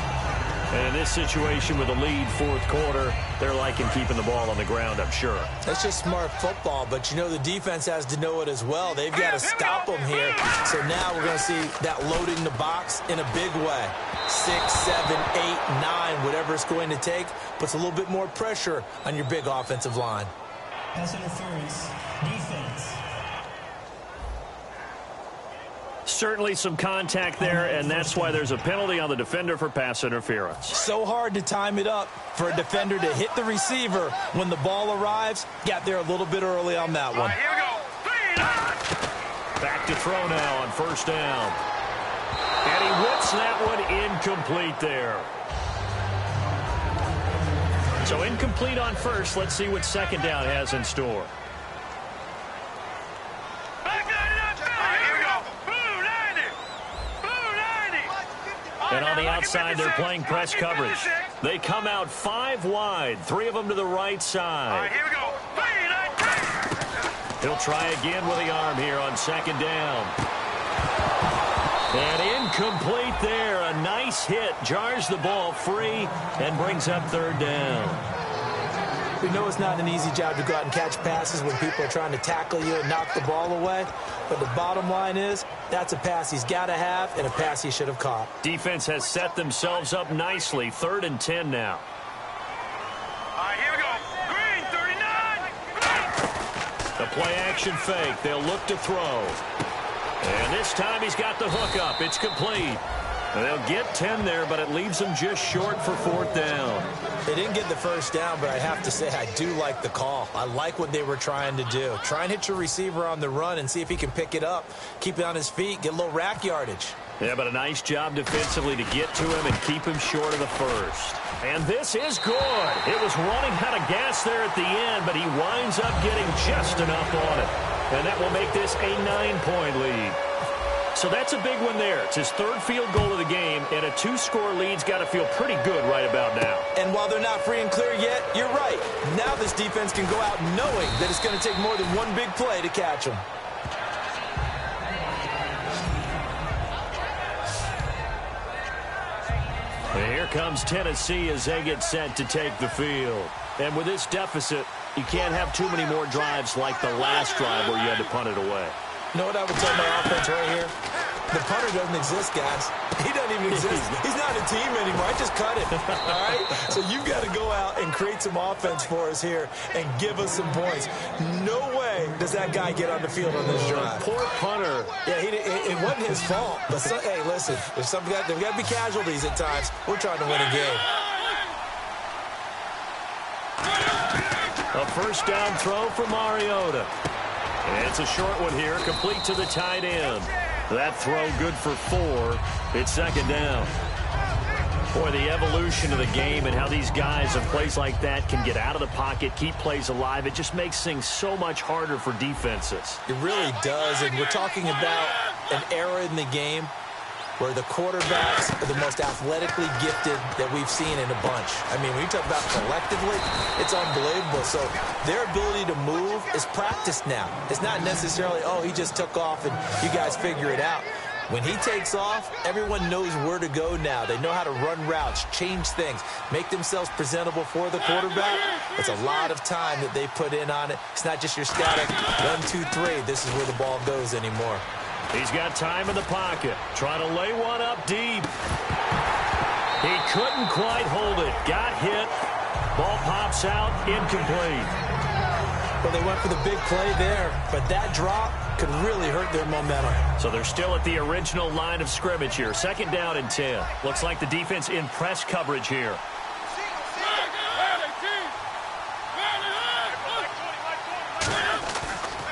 And in this situation with a lead 4th quarter, they're liking keeping the ball on the ground, I'm sure. That's just smart football, but you know the defense has to know it as well. They've got to stop them here. So now we're going to see that loading the box in a big way. 6, 7, 8, 9, whatever it's going to take, puts a little bit more pressure on your big offensive line. Pass interference, defense. Certainly some contact there, and that's why there's a penalty on the defender for pass interference. So hard to time it up for a defender to hit the receiver when the ball arrives. Got there a little bit early on that one. Here we go. Back to throw now on 1st down. And he whips that one incomplete there. So incomplete on 1st. Let's see what 2nd down has in store. And on the outside, they're playing press coverage. They come out 5 wide, 3 of them to the right side. Here we go. He'll try again with the arm here on 2nd down. And incomplete there. A nice hit. Jars the ball free and brings up 3rd down. We know it's not an easy job to go out and catch passes when people are trying to tackle you and knock the ball away. But the bottom line is, that's a pass he's got to have and a pass he should have caught. Defense has set themselves up nicely. 3rd and 10 now. Here we go. Green, 39. The play action fake. They'll look to throw. And this time he's got the hook up. It's complete. And they'll get 10 there, but it leaves them just short for 4th down. They didn't get the first down, but I have to say I do like the call. I like what they were trying to do. Try and hit your receiver on the run and see if he can pick it up. Keep it on his feet, get a little rack yardage. Yeah, but a nice job defensively to get to him and keep him short of the first. And this is good. It was running out of gas there at the end, but he winds up getting just enough on it. And that will make this a 9-point lead. So that's a big one there. It's his third field goal of the game, and a 2-score lead's got to feel pretty good right about now. And while they're not free and clear yet, you're right. Now this defense can go out knowing that it's going to take more than one big play to catch them. And here comes Tennessee as they get set to take the field. And with this deficit, you can't have too many more drives like the last drive where you had to punt it away. You know what I would tell my offense right here? The punter doesn't exist, guys. He doesn't even exist. He's not a team anymore. I just cut him. All right? So you've got to go out and create some offense for us here and give us some points. No way does that guy get on the field on this drive. Poor punter. Yeah, it wasn't his fault. But hey, listen, there's got to be casualties at times. We're trying to win a game. A first down throw for Mariota. And it's a short one here, complete to the tight end. That throw good for 4. It's second down. Boy, the evolution of the game and how these guys in plays like that can get out of the pocket, keep plays alive, it just makes things so much harder for defenses. It really does, and we're talking about an era in the game where the quarterbacks are the most athletically gifted that we've seen in a bunch. I mean, when you talk about collectively, it's unbelievable. So their ability to move is practiced now. It's not necessarily, oh, he just took off and you guys figure it out. When he takes off, everyone knows where to go now. They know how to run routes, change things, make themselves presentable for the quarterback. It's a lot of time that they put in on it. It's not just your static 1, 2, 3. This is where the ball goes anymore. He's got time in the pocket, trying to lay one up deep. He couldn't quite hold it. Got hit. Ball pops out, incomplete. Well, they went for the big play there, but that drop could really hurt their momentum. So they're still at the original line of scrimmage here. Second down and 10. Looks like the defense in press coverage here.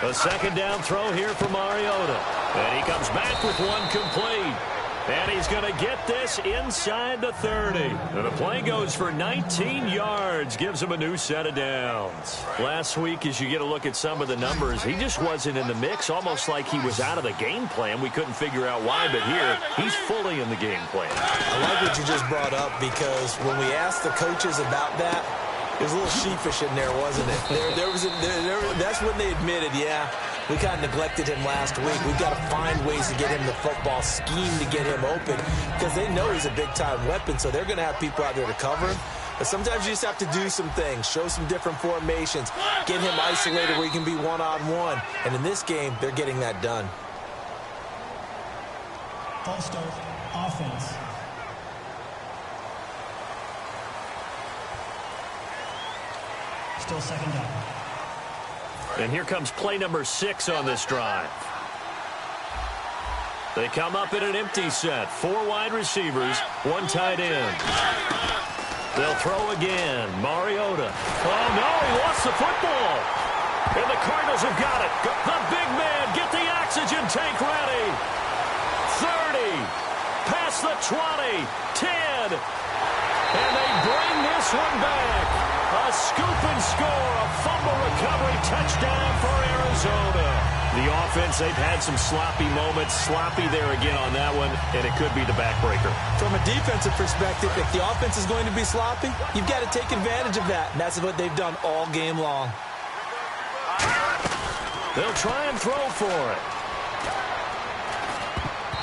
A second down throw here for Mariota. And he comes back with one complete. And he's going to get this inside the 30. And the play goes for 19 yards. Gives him a new set of downs. Last week, as you get a look at some of the numbers, he just wasn't in the mix, almost like he was out of the game plan. We couldn't figure out why, but here, he's fully in the game plan. I like what you just brought up, because when we asked the coaches about that, it was a little sheepish in there, wasn't it? That's when they admitted, yeah, we kind of neglected him last week. We've got to find ways to get him the football, scheme to get him open, because they know he's a big-time weapon, so they're going to have people out there to cover him. But sometimes you just have to do some things, show some different formations, get him isolated where he can be one-on-one. And in this game, they're getting that done. False start, offense. Still second down. And here comes play number 6 on this drive. They come up in an empty set. 4 wide receivers, 1 tight end. They'll throw again. Mariota. Oh, no, he lost the football. And the Cardinals have got it. The big man, get the oxygen tank ready. 30, past the 20, 10. And they bring this one back. A scoop and score, a fumble recovery touchdown for Arizona. The offense, they've had some sloppy moments. Sloppy there again on that one, and it could be the backbreaker. From a defensive perspective, if the offense is going to be sloppy, you've got to take advantage of that. And that's what they've done all game long. They'll try and throw for it.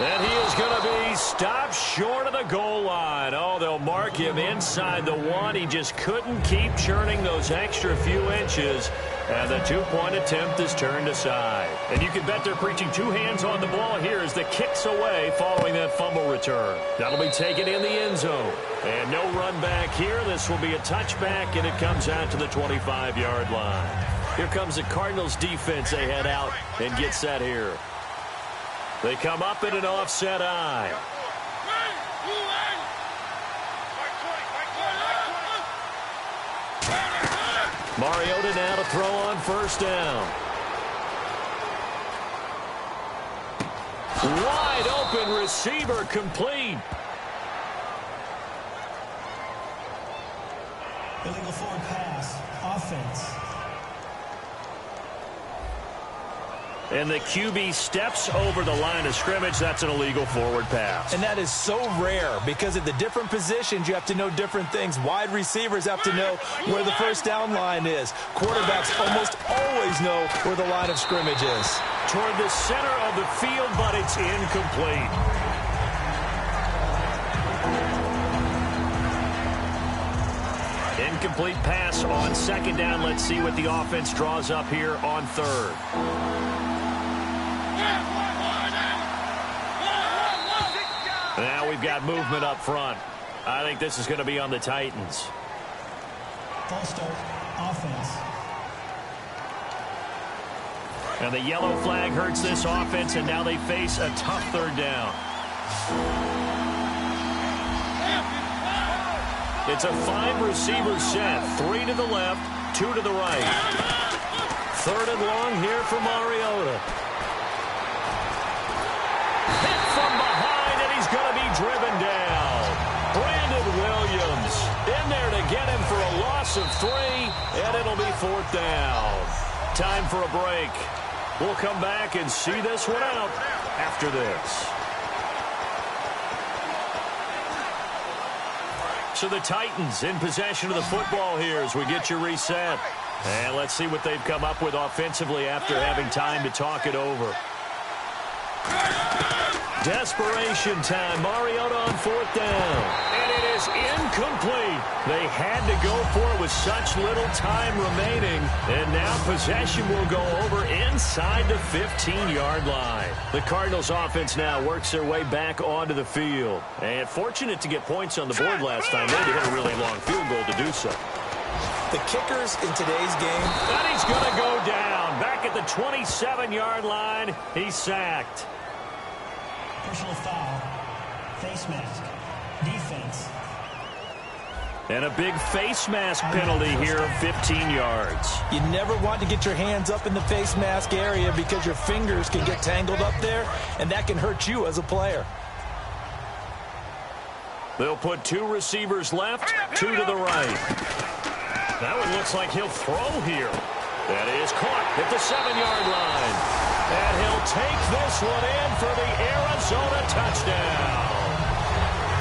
And he is going to be stopped short of the goal line. Oh, they'll mark him inside the 1. He just couldn't keep churning those extra few inches. And the 2-point attempt is turned aside. And you can bet they're preaching 2 hands on the ball here as the kick's away following that fumble return. That'll be taken in the end zone. And no run back here. This will be a touchback, and it comes out to the 25-yard line. Here comes the Cardinals defense. They head out and get set here. They come up in an offset eye. Mariota now to throw on first down. Wide open receiver complete. Illegal forward pass. Offense. And the QB steps over the line of scrimmage. That's an illegal forward pass. And that is so rare because at the different positions, you have to know different things. Wide receivers have to know where the first down line is. Quarterbacks almost always know where the line of scrimmage is. Toward the center of the field, but it's incomplete. Incomplete pass on second down. Let's see what the offense draws up here on third. Now we've got movement up front. I think this is going to be on the Titans. False start. Offense. And the yellow flag hurts this offense, and now they face a tough third down. It's a 5-receiver set. 3 to the left, 2 to the right. Third and long here for Mariota. Hit from behind, and he's going to be driven down. Brandon Williams in there to get him for a loss of 3, and it'll be fourth down. Time for a break. We'll come back and see this one out after this. So the Titans in possession of the football here as we get you reset. And let's see what they've come up with offensively after having time to talk it over. Desperation time. Mariota on fourth down. And it is incomplete. They had to go for it with such little time remaining. And now possession will go over inside the 15-yard line. The Cardinals offense now works their way back onto the field. And fortunate to get points on the board last time. They had to hit a really long field goal to do so. The kickers in today's game. And he's going to go down. Back at the 27-yard line. He's sacked. Personal foul. Face mask. Defense. And a big face mask penalty here of 15 yards. You never want to get your hands up in the face mask area because your fingers can get tangled up there, and that can hurt you as a player. They'll put 2 receivers left, 2 to the right. That one looks like he'll throw here. That is caught at the 7-yard line. And he'll take this one in for the Arizona touchdown.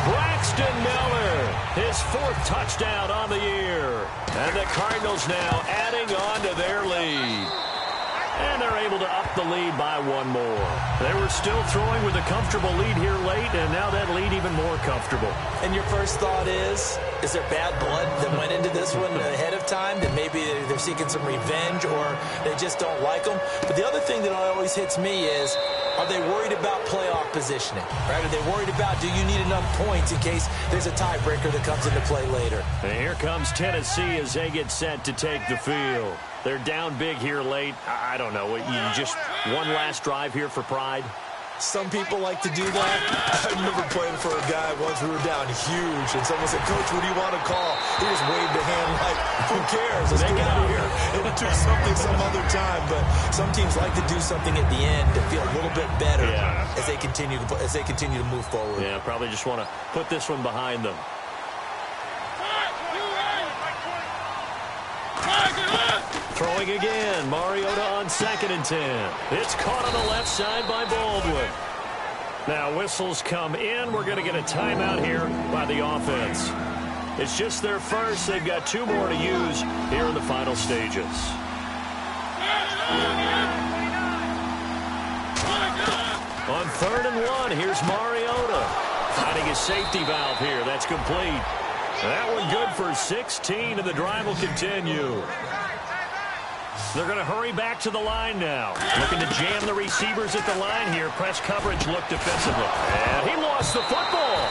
Braxton Miller, his 4th touchdown on the year. And the Cardinals now adding on to their lead. And they're able to up the lead by 1 more. They were still throwing with a comfortable lead here late, and now that lead even more comfortable. And your first thought is there bad blood that went into this one ahead of time, that maybe they're seeking some revenge or they just don't like them? But the other thing that always hits me is, are they worried about playoff positioning? Right? Are they worried about, do you need enough points in case there's a tiebreaker that comes into play later? And here comes Tennessee as they get set to take the field. They're down big here late. I don't know. You just one last drive here for pride? Some people like to do that. I remember playing for a guy once. We were down huge, and someone said, "Coach, what do you want to call?" He just waved a hand like, "Who cares? Let's get out of here and do something some other time." But some teams like to do something at the end to feel a little bit better as they continue to move forward. Yeah, probably just want to put this one behind them. Throwing again. Mariota on 2nd and 10. It's caught on the left side by Baldwin. Now whistles come in. We're going to get a timeout here by the offense. It's just their first. They've got 2 more to use here in the final stages. On 3rd and 1, here's Mariota. Finding his safety valve here. That's complete. That one good for 16, and the drive will continue. They're going to hurry back to the line now. Looking to jam the receivers at the line here. Press coverage look defensively. And he lost the football.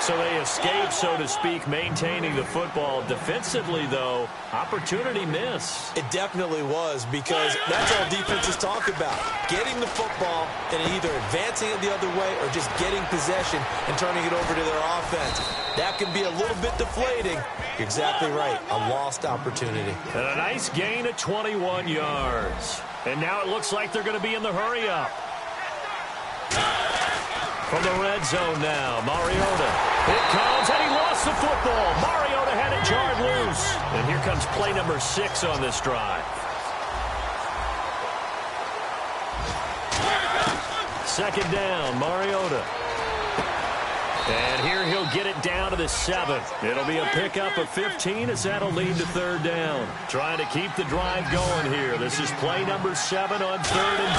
So they escape, so to speak, maintaining the football. Defensively, though, opportunity miss. It definitely was, because that's all defenses talk about. Getting the football and either advancing it the other way or just getting possession and turning it over to their offense. That can be a little bit deflating. You're exactly right. A lost opportunity. And a nice gain of 21 yards. And now it looks like they're going to be in the hurry-up. From the red zone now, Mariota. It comes, and he lost the football. Mariota had it jarred loose. And here comes play number 6 on this drive. Second down, Mariota. And here he'll get it down to the 7. It'll be a pickup of 15 as that'll lead to third down. Trying to keep the drive going here. This is play number 7 on 3rd and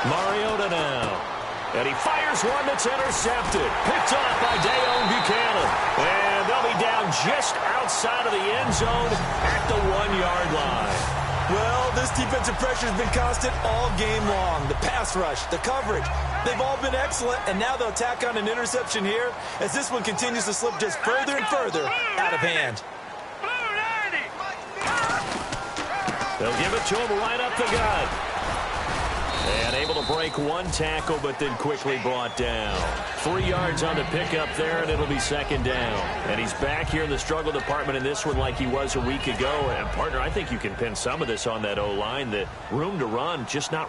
2. Mariota now. And he fires one that's intercepted. Picked off by Dayon Buchanan. And they'll be down just outside of the end zone at the 1-yard line. Well, this defensive pressure has been constant all game long. The pass rush, the coverage, they've all been excellent, and now they'll tack on an interception here as this one continues to slip just further and further out of hand. They'll give it to him right up the gut. And able to break one tackle, but then quickly brought down. 3 yards on the pickup there, and it'll be second down. And he's back here in the struggle department in this one like he was a week ago. And, partner, I think you can pin some of this on that O-line. The room to run just not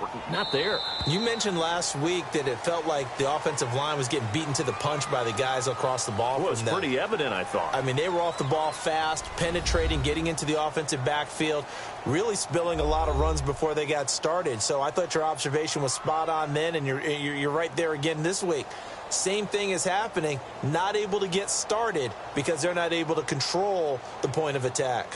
there. You mentioned last week that it felt like the offensive line was getting beaten to the punch by the guys across the ball. Well, it was pretty evident, I thought. I mean, they were off the ball fast, penetrating, getting into the offensive backfield, really spilling a lot of runs before they got started. So I thought your observation was spot on then, and you're right there again this week. Same thing is happening, not able to get started because they're not able to control the point of attack.